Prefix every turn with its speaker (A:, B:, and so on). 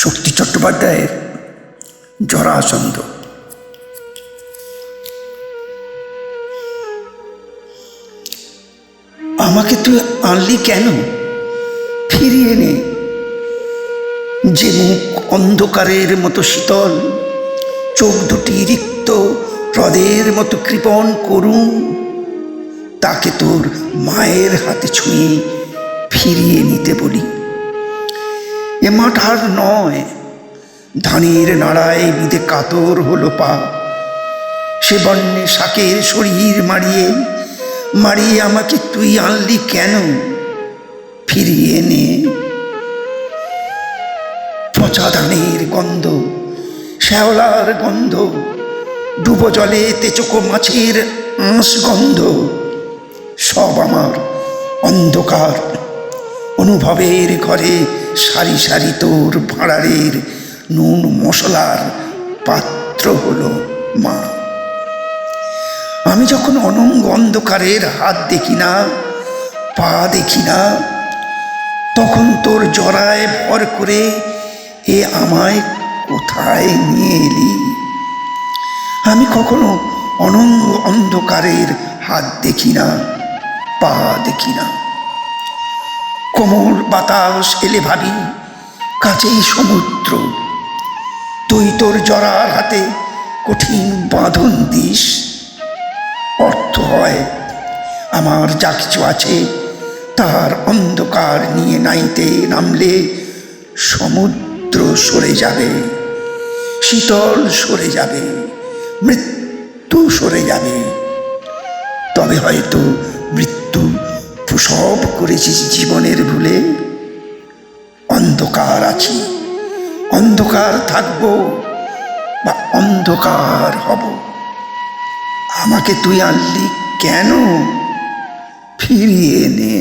A: শক্তি চট্টোপাধ্যায়ের জরাসন্ধ। আমাকে তুই আনলি কেন? ফিরিয়ে নে। যে মুখ অন্ধকারের মতো শীতল, চোখ দুটি রিক্ত হ্রদের মতো কৃপণ করুণ, তাকে তোর মায়ের হাতে ছুঁয়ে ফিরিয়ে নিতে বলি। এ মাঠ আর নয়, ধানের নাড়ায় বিঁধে কাতর হলো পা। সে বন্যে শাকের শরীর মারিয়ে মারিয়ে আমাকে তুই আনলি কেন? ফিরিয়ে নে। পচা ধানের গন্ধ, শ্যাওলার গন্ধ, ডুবো জলে তেচকো মাছের আঁশ গন্ধ, সব আমার অন্ধকার অনুভবের ঘরে সারি সারি তোর ভাঁড়ারের নুন মশলার পাত্র হলো মা। আমি যখন অনঙ্গ অন্ধকারের হাত দেখি না, পা দেখি না, তখন তোর জরায় ভর করে এ আমায় কোথায় নিয়ে এলি? আমি কখনো অনঙ্গ অন্ধকারের হাত দেখি না, পা দেখি না। কোমল বাতাস এলে ভাবি কাছেই সমুদ্র, তুই তোর জরার হাতে কঠিন বাঁধন দিস। অর্থ হয় আমার যা কিছু আছে তার অন্ধকার নিয়ে নাইতে নামলে সমুদ্র সরে যাবে, শীতল সরে যাবে, মৃত্যু সরে যাবে। তবে হয়তো মৃত্যু প্রসব করেছিস জীবনের ভুলে। অন্ধকার আছি, অন্ধকার থাকবো বা অন্ধকার হব। আমাকে তুই আনলি কেন? ফিরিয়ে নে।